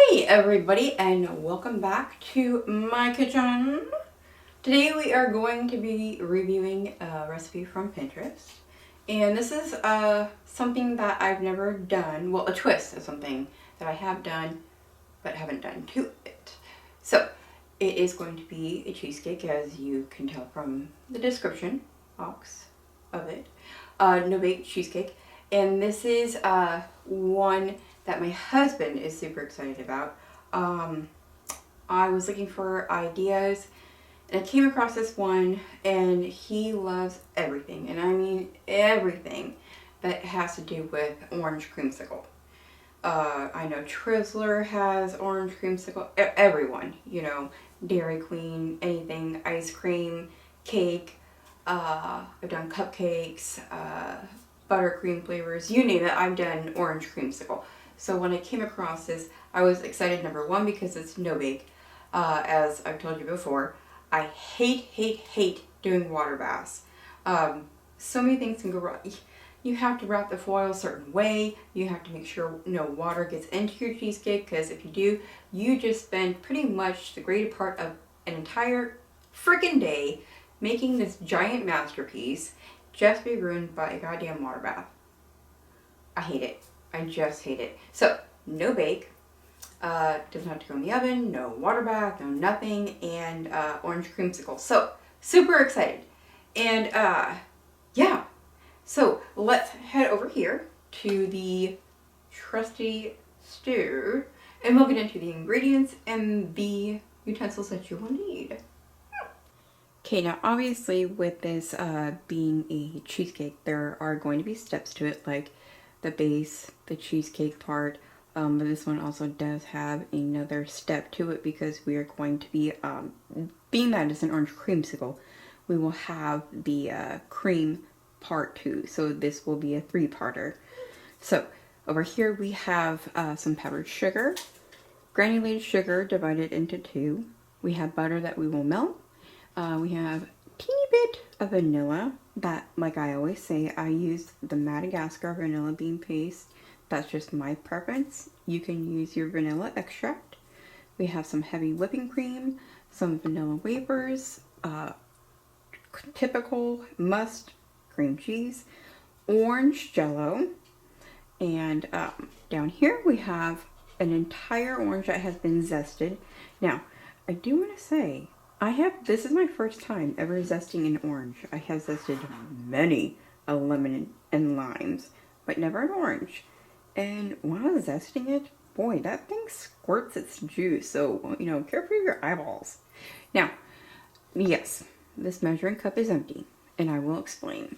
Hey everybody, and welcome back to my kitchen. Today we are going to be reviewing a recipe from Pinterest. And this is something that I've never done, well, a twist of something that I have done but haven't done to it. So it is going to be a cheesecake, as you can tell from the description box of it. No-bake cheesecake. And this is one that my husband is super excited about. I was looking for ideas and I came across this one, and he loves everything, and I mean everything that has to do with orange creamsicle. I know Twizzler has orange creamsicle, everyone, you know, Dairy Queen, anything, ice cream, cake, I've done cupcakes, buttercream flavors, you name it, I've done orange creamsicle. So when I came across this, I was excited, number one, because it's no-bake. As I've told you before, I hate doing water baths. So many things can go wrong. You have to wrap the foil a certain way. You have to make sure no water gets into your cheesecake, because if you do, you just spend pretty much the greater part of an entire freaking day making this giant masterpiece just be ruined by a goddamn water bath. I hate it. I just hate it. So, no bake. Doesn't have to go in the oven. No water bath. No nothing. And orange creamsicle. So, super excited. And yeah. So, let's head over here to the trusty stew. And we'll get into the ingredients and the utensils that you will need. Okay, now obviously with this being a cheesecake, there are going to be steps to it, like the base, the cheesecake part, but this one also does have another step to it, because we are going to be, being that it's an orange creamsicle, we will have the cream part too, so this will be a three-parter. So over here we have some powdered sugar, granulated sugar divided into two, we have butter that we will melt, we have a teeny bit of vanilla that, like I always say, I use the Madagascar vanilla bean paste. That's just my preference. You can use your vanilla extract. We have some heavy whipping cream, some vanilla wafers, typical must cream cheese, orange Jello, and down here we have an entire orange that has been zested. Now, I do want to say, this is my first time ever zesting an orange. I have zested many a lemon and limes, but never an orange. And while I was zesting it, boy, that thing squirts its juice. So, you know, careful of your eyeballs. Now, yes, this measuring cup is empty, and I will explain.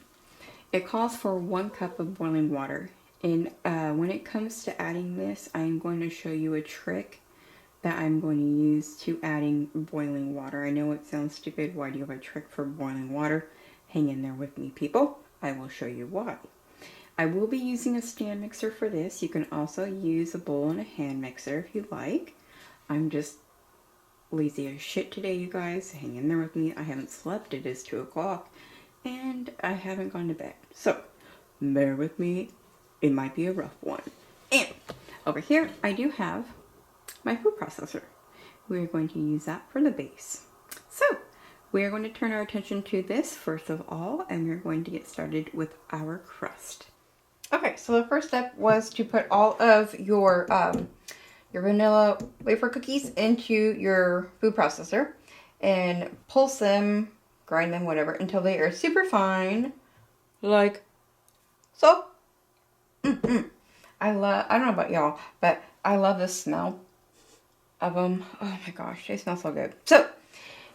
It calls for 1 cup of boiling water. And when it comes to adding this, I'm going to show you a trick that I'm going to use to adding boiling water. I know it sounds stupid. Why do you have a trick for boiling water? Hang in there with me, people. I will show you why. I will be using a stand mixer for this. You can also use a bowl and a hand mixer if you like. I'm just lazy as shit today, you guys. Hang in there with me. I haven't slept. It is 2 o'clock. And I haven't gone to bed. So, bear with me. It might be a rough one. And over here, I do have my food processor. We're going to use that for the base. So, we're going to turn our attention to this first of all, and we're going to get started with our crust. Okay, so the first step was to put all of your vanilla wafer cookies into your food processor and pulse them, grind them, whatever, until they are super fine, like so. I don't know about y'all, but I love the smell of them. Oh my gosh, they smell so good. So,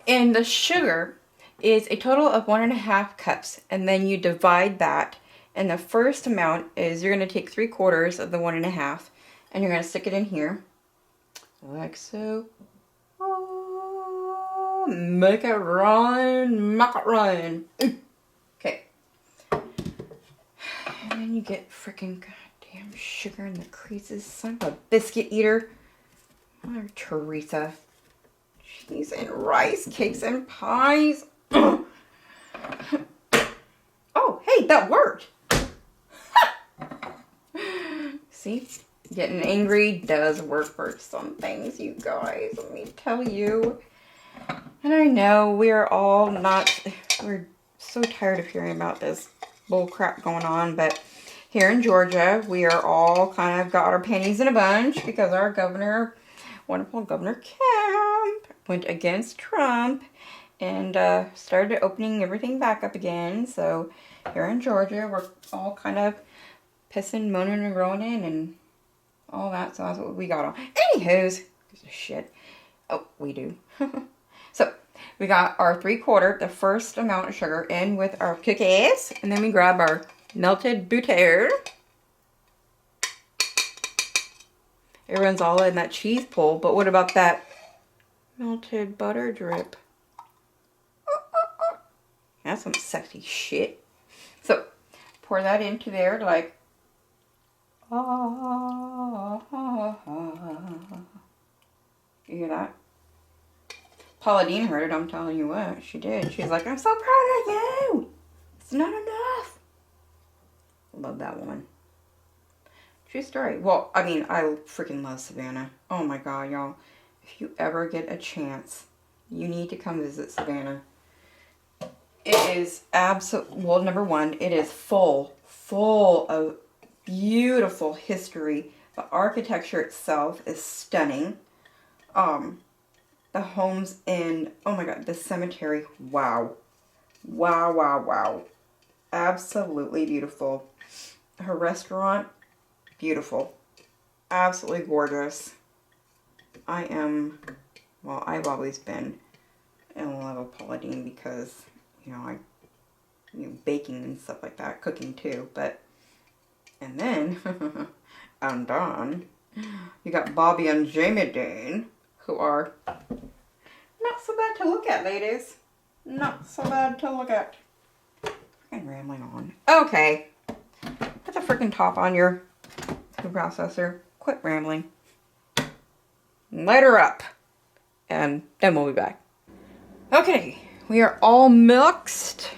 and the sugar is a total of 1.5 cups, and then you divide that, and the first amount is, you're going to take 3/4 of the 1.5, and you're going to stick it in here, like so. Oh, make it run, make it run. Okay. And then you get freaking goddamn sugar in the creases, son of a biscuit eater. Mother Teresa. Cheese and rice, cakes and pies. Oh, hey, that worked. See? Getting angry does work for some things, you guys. Let me tell you. And I know we're so tired of hearing about this bull crap going on, but here in Georgia, we are all kind of got our panties in a bunch because our governor, wonderful Governor Kemp, went against Trump and started opening everything back up again. So here in Georgia, we're all kind of pissing, moaning, and groaning and all that. So that's what we got on. Anywho's, shit. Oh, we do. So we got our 3/4, the first amount of sugar in with our cookies. And then we grab our melted butter. It runs all in that cheese pull. But what about that melted butter drip? That's some sexy shit. So pour that into there like, you hear that? Paula Deen heard it, I'm telling you what. She did. She's like, I'm so proud of you. It's not enough. Love that woman. True story. Well, I mean, I freaking love Savannah. Oh my God, y'all. If you ever get a chance, you need to come visit Savannah. It is well, number one, it is full of beautiful history. The architecture itself is stunning. The homes in, oh my God, the cemetery, wow. Wow, wow, wow. Absolutely beautiful. Her restaurant, beautiful. Absolutely gorgeous. I've always been in love with Paula Deen because, baking and stuff like that, cooking too, and then, I'm done. You got Bobby and Jamie Dean, who are not so bad to look at, ladies. Not so bad to look at. Freaking rambling on. Okay. Put the freaking top on your food processor. Quit rambling. Light her up. And then we'll be back. Okay. We are all mixed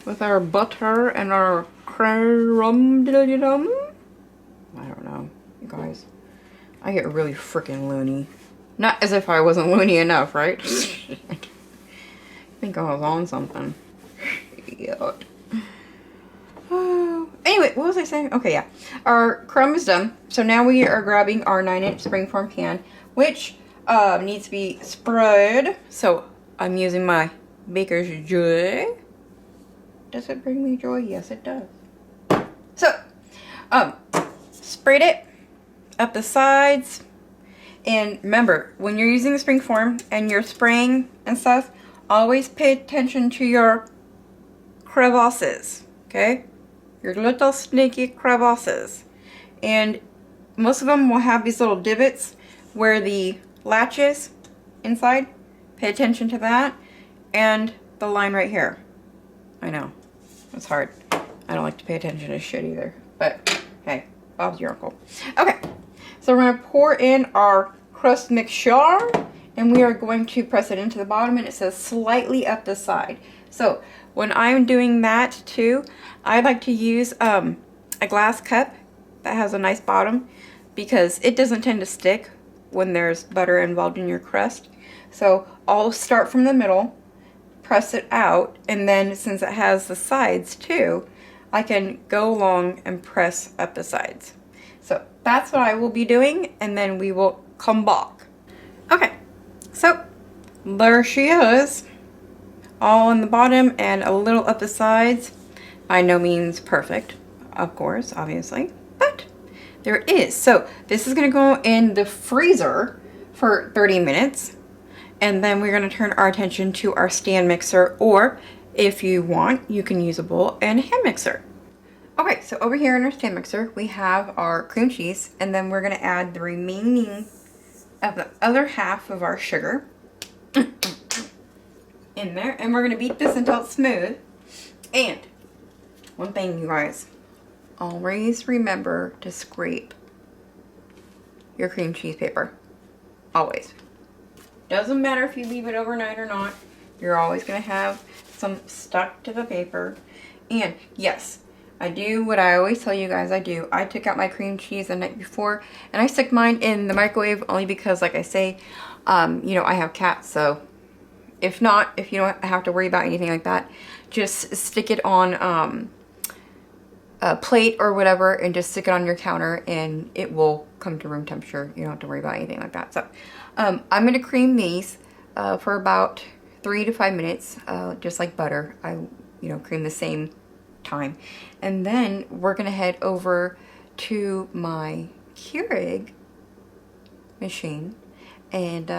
with our butter and our crumb. I don't know, you guys. I get really freaking loony. Not as if I wasn't loony enough, right? I think I was on something. Shit. Anyway, what was I saying? Okay, yeah. Our crumb is done. So now we are grabbing our 9-inch springform pan, which needs to be spread. So I'm using my Baker's Joy. Does it bring me joy? Yes, it does. So, spread it up the sides. And remember, when you're using the springform and you're spraying and stuff, always pay attention to your crevasses, okay? Your little snaky crevasses. And most of them will have these little divots where the latch is inside. Pay attention to that. And the line right here. I know, it's hard. I don't like to pay attention to shit either. But, hey, Bob's your uncle. Okay. So we're going to pour in our crust mixture, and we are going to press it into the bottom, and it says slightly up the side. So when I'm doing that too, I like to use a glass cup that has a nice bottom because it doesn't tend to stick when there's butter involved in your crust. So I'll start from the middle, press it out, and then since it has the sides too, I can go along and press up the sides. So that's what I will be doing, and then we will come back. Okay, so there she is, all in the bottom and a little up the sides. By no means perfect, of course, obviously, but there it is. So this is going to go in the freezer for 30 minutes, and then we're going to turn our attention to our stand mixer, or if you want, you can use a bowl and a hand mixer. Okay, so over here in our stand mixer, we have our cream cheese, and then we're going to add the remaining of the other half of our sugar in there, and we're going to beat this until it's smooth. And one thing, you guys, always remember to scrape your cream cheese paper. Always. Doesn't matter if you leave it overnight or not, you're always going to have some stuck to the paper. And yes, I do what I always tell you guys I do. I took out my cream cheese the night before and I stick mine in the microwave only because, like I say, you know, I have cats. So if you don't have to worry about anything like that, just stick it on a plate or whatever and just stick it on your counter and it will come to room temperature. You don't have to worry about anything like that. So I'm going to cream these for about 3 to 5 minutes, just like butter. I, you know, cream the same time. And then we're going to head over to my Keurig machine and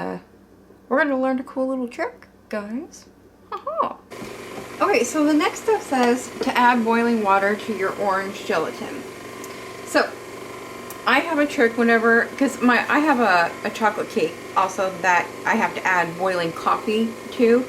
we're going to learn a cool little trick, guys. Haha. Okay, so the next step says to add boiling water to your orange gelatin. So I have a trick whenever, because I have a chocolate cake also that I have to add boiling coffee to.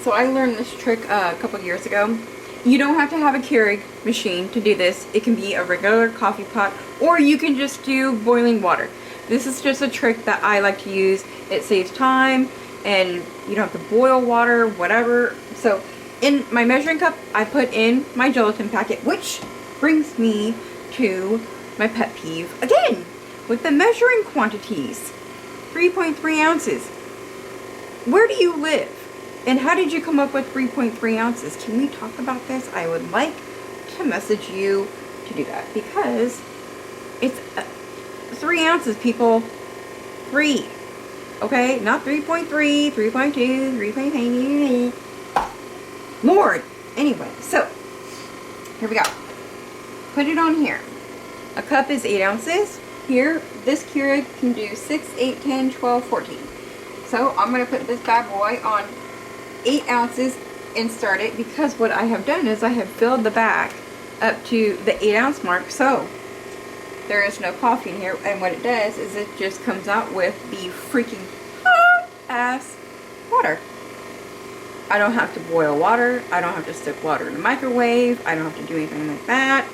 So I learned this trick a couple years ago. You don't have to have a Keurig machine to do this. It can be a regular coffee pot, or you can just do boiling water. This is just a trick that I like to use. It saves time and you don't have to boil water, whatever. So in my measuring cup, I put in my gelatin packet, which brings me to my pet peeve again with the measuring quantities. 3.3 ounces. Where do you live? And how did you come up with 3.3 ounces? Can we talk about this? I would like to message you to do that because it's 3 ounces, people. 3. Okay? Not 3.3, 3.2, 3.3. Lord. Anyway, so here we go. Put it on here. A cup is 8 ounces. Here, this Keurig can do 6, 8, 10, 12, 14. So I'm going to put this bad boy on 8 ounces and start it because what I have done is I have filled the back up to the 8 ounce mark, so there is no coffee in here, and what it does is it just comes out with the freaking hot ass water. I don't have to boil water, I don't have to stick water in the microwave, I don't have to do anything like that.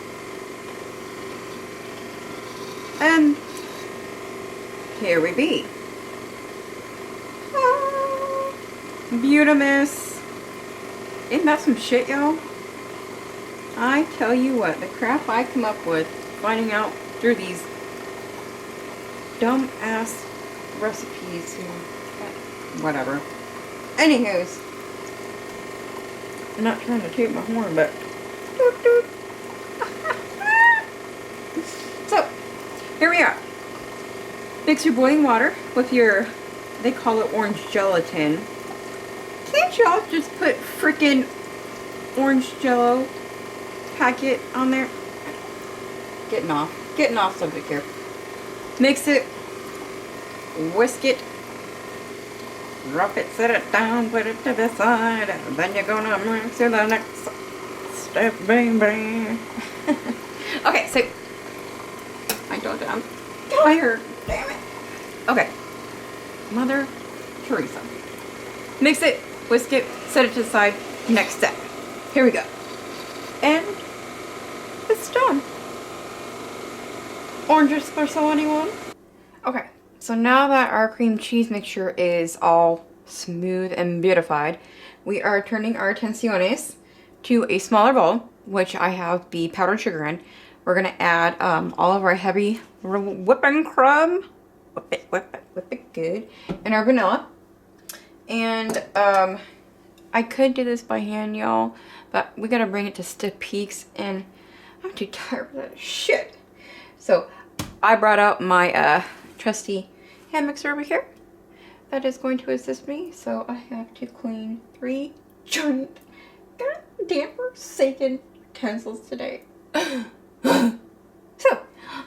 And here we be. Beautimus. Isn't that some shit, y'all? I tell you what, the crap I come up with finding out through these dumb ass recipes and whatever. Anywho's, I'm not trying to toot my horn, but doot, doot. So here we are. Mix your boiling water with your, they call it orange gelatin. Can't y'all just put freaking orange Jello packet on there? Getting off subject here. Mix it, whisk it, drop it, set it down, put it to the side, and then you're gonna mix to the next step, bang bang. Okay, so I told you I'm tired. Damn it. Okay, Mother Teresa. Mix it, whisk it, set it to the side. Next step. Here we go. And it's done. Orange espresso, anyone? Okay, so now that our cream cheese mixture is all smooth and beautified, we are turning our atenciones to a smaller bowl, which I have the powdered sugar in. We're gonna add all of our heavy whipping crumb, whip it good, and our vanilla. And I could do this by hand, y'all, but we gotta bring it to stiff peaks, and I'm too tired for that shit. So I brought out my trusty hand mixer over here that is going to assist me. So I have to clean 3 giant goddamn forsaken utensils today. So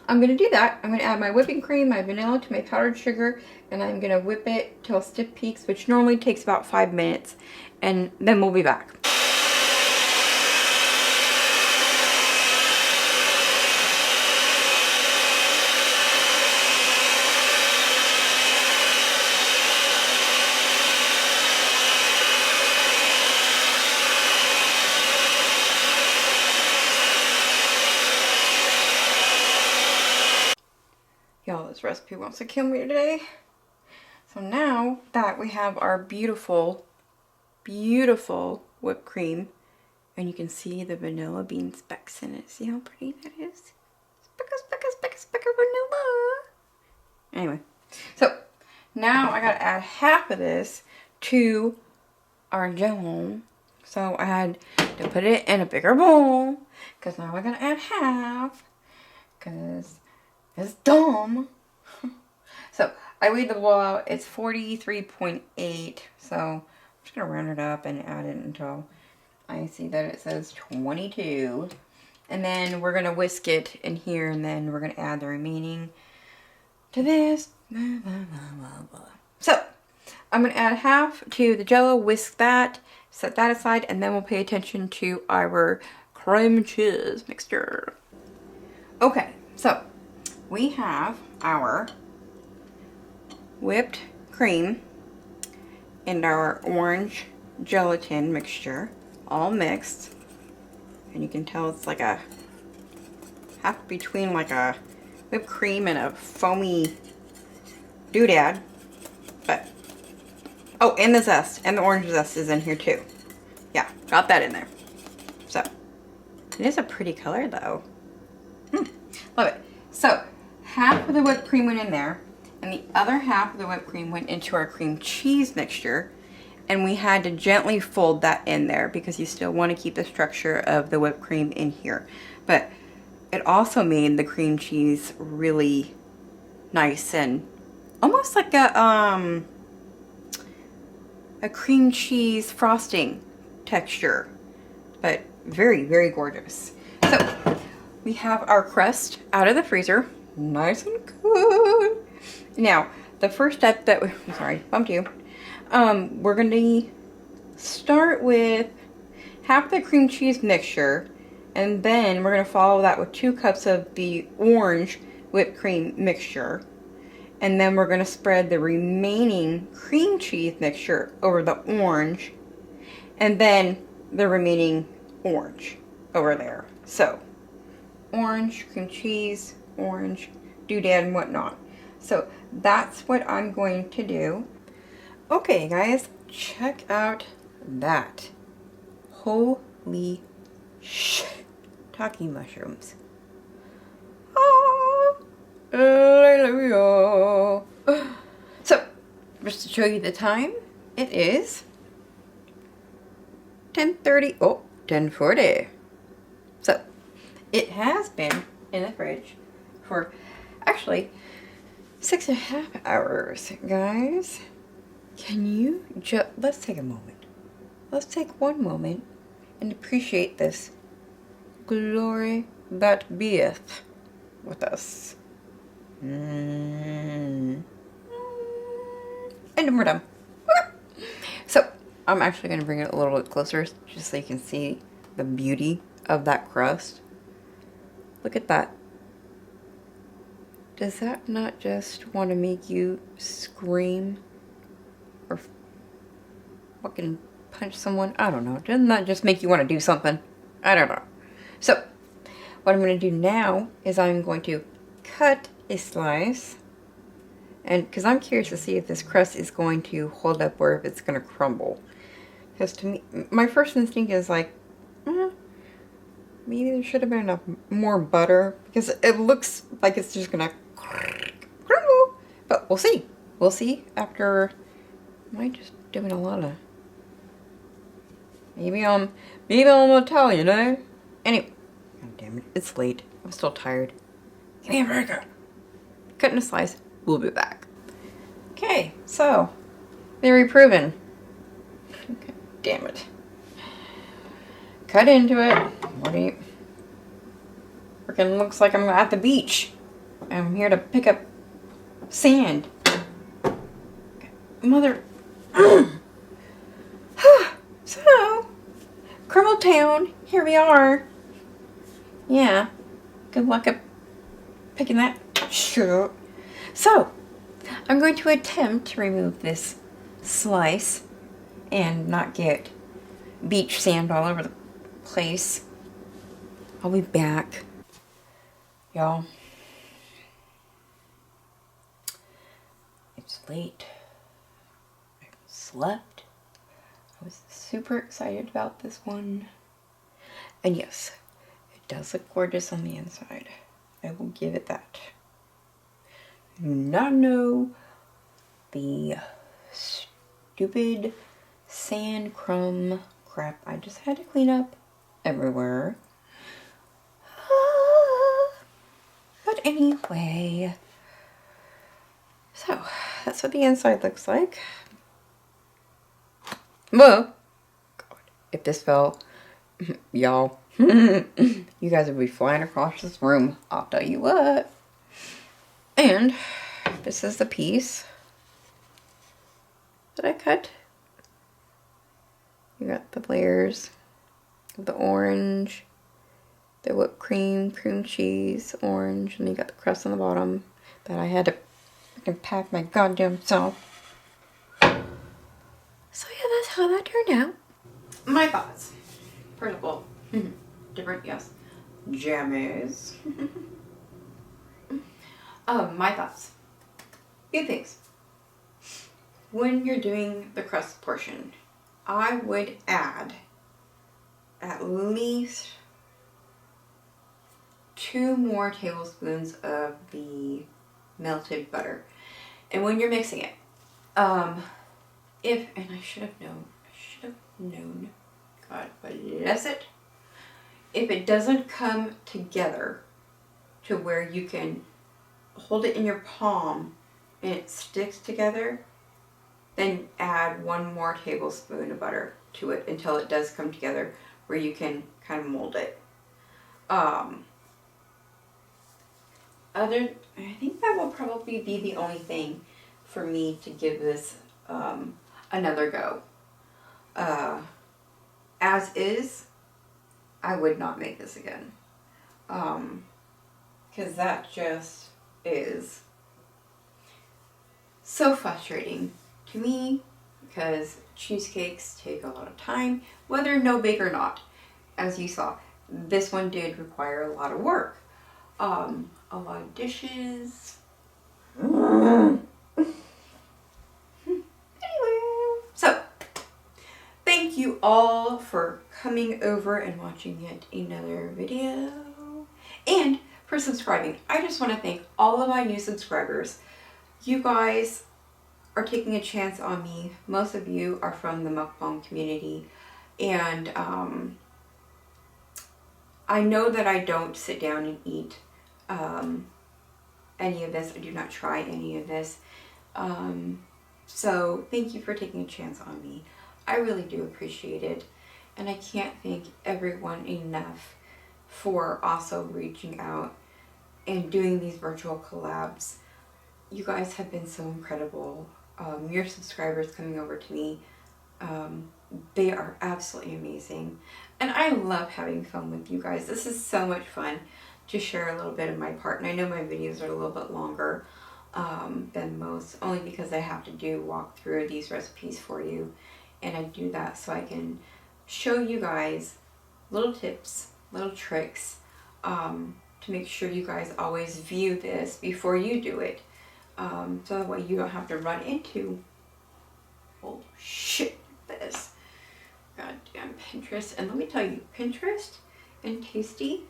I'm gonna do that. I'm gonna add my whipping cream, my vanilla to my powdered sugar, and I'm gonna whip it till stiff peaks, which normally takes about 5 minutes, and then we'll be back. Y'all, this recipe wants to kill me today. So now that we have our beautiful, beautiful whipped cream And you can see the vanilla bean specks in it. See how pretty that is? Speck of vanilla. Anyway, so now I gotta add half of this to our Jello. So I had to put it in a bigger bowl because now we're gonna add half because it's dumb. So I weighed the bowl out. It's 43.8. So I'm just gonna round it up and add it until I see that it says 22. And then we're gonna whisk it in here, and then we're gonna add the remaining to this. So I'm gonna add half to the Jello, whisk that, set that aside, and then we'll pay attention to our cream cheese mixture. Okay, so we have our whipped cream and our orange gelatin mixture all mixed. And you can tell it's like a half between like a whipped cream and a foamy doodad. But, oh, and the zest, and the orange zest is in here too. Yeah, got that in there. So, it is a pretty color though. Love it. So, half of the whipped cream went in there, and the other half of the whipped cream went into our cream cheese mixture. And we had to gently fold that in there because you still want to keep the structure of the whipped cream in here. But it also made the cream cheese really nice and almost like a cream cheese frosting texture. But very, very gorgeous. So we have our crust out of the freezer. Nice and good. Now, the first step that we, sorry, bumped you. We're going to start with half the cream cheese mixture, and then we're going to follow that with 2 cups of the orange whipped cream mixture, and then we're going to spread the remaining cream cheese mixture over the orange, and then the remaining orange over there. So, orange, cream cheese, orange, doodad, and whatnot. So, that's what I'm going to do. Okay guys, check out that. Holy shit. Talking mushrooms. Ah, hallelujah. So, just to show you the time, it is 10:30, oh, 10:40. So, it has been in the fridge for actually 6.5 hours, guys. Can you just, let's take a moment. Let's take one moment and appreciate this glory that beeth with us. And then we're done. So, I'm actually going to bring it a little bit closer just so you can see the beauty of that crust. Look at that. Does that not just want to make you scream? Or fucking punch someone? I don't know. Doesn't that just make you want to do something? I don't know. So, what I'm going to do now is I'm going to cut a slice. And because I'm curious to see if this crust is going to hold up or if it's going to crumble. Because to me, my first instinct is like, maybe there should have been enough more butter. Because it looks like it's just going to crumble. But we'll see. We'll see after... Am I just doing a lot of... Maybe I'm Italian, eh? Anyway. God damn it. It's late. I'm still tired. Give me a burger. Cutting a slice. We'll be back. Okay, so. Theory proven. Okay, damn it. Cut into it. What do you... Freaking looks like I'm at the beach. I'm here to pick up sand. Okay. Mother... So, Crumble Town, here we are. Yeah, good luck at picking that shit up. So, I'm going to attempt to remove this slice and not get beach sand all over the place. I'll be back. Y'all, it's late. I slept. I was super excited about this one. And yes, it does look gorgeous on the inside. I will give it that. I do not know the stupid sand crumb crap I just had to clean up everywhere. But anyway, so that's what the inside looks like. Whoa! God, if this fell, y'all, you guys would be flying across this room, I'll tell you what. And this is the piece that I cut. You got the layers of the orange, the whipped cream, cream cheese, orange, and you got the crust on the bottom that I had to freaking pack my goddamn self. So yeah, that's how that turned out. My thoughts. First of all, different, yes, jammies. My thoughts. Few things. When you're doing the crust portion, I would add at least 2 more tablespoons of the melted butter. And when you're mixing it, and I should have known, God bless it, if it doesn't come together to where you can hold it in your palm and it sticks together, then add 1 more tablespoon of butter to it until it does come together where you can kind of mold it. I think that will probably be the only thing for me to give this another go. As is, I would not make this again. Because that just is so frustrating to me, because cheesecakes take a lot of time, whether no bake or not. As you saw, this one did require a lot of work. A lot of dishes. Anyway, so thank you all for coming over and watching yet another video, and for subscribing. I just want to thank all of my new subscribers. You guys are taking a chance on me. Most of you are from the mukbang community, and I know that I don't sit down and eat any of this. I do not try any of this. So thank you for taking a chance on me. I really do appreciate it. And I can't thank everyone enough for also reaching out and doing these virtual collabs. You guys have been so incredible. Your subscribers coming over to me, they are absolutely amazing. And I love having fun with you guys. This is so much fun to share a little bit of my part. And I know my videos are a little bit longer than most, only because I have to walk through these recipes for you. And I do that so I can show you guys little tips, little tricks, to make sure you guys always view this before you do it. So that way you don't have to run into, oh shit, this goddamn Pinterest. And let me tell you, Pinterest and Tasty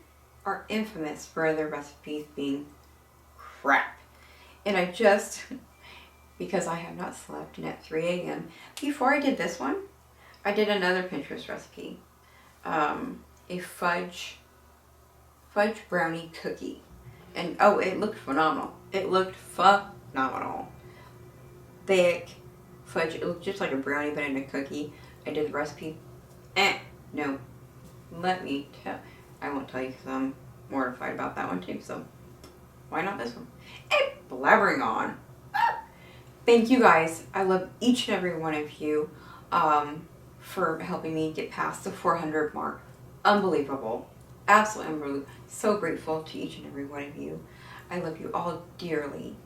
are infamous for their recipes being crap. And I just, because I have not slept, and at 3 a.m. before I did this one, I did another Pinterest recipe, a fudge brownie cookie. And oh, it looked phenomenal. It looked phenomenal. Thick fudge. It looked just like a brownie, but in a cookie. I did the recipe. No. Let me tell. I won't tell you because I'm mortified about that one too. So why not this one? And blabbering on. Thank you guys. I love each and every one of you for helping me get past the 400 mark. Unbelievable. Absolutely unbelievable. So grateful to each and every one of you. I love you all dearly.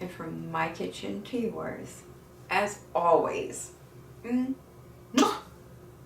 And from my kitchen to yours, as always, mwah.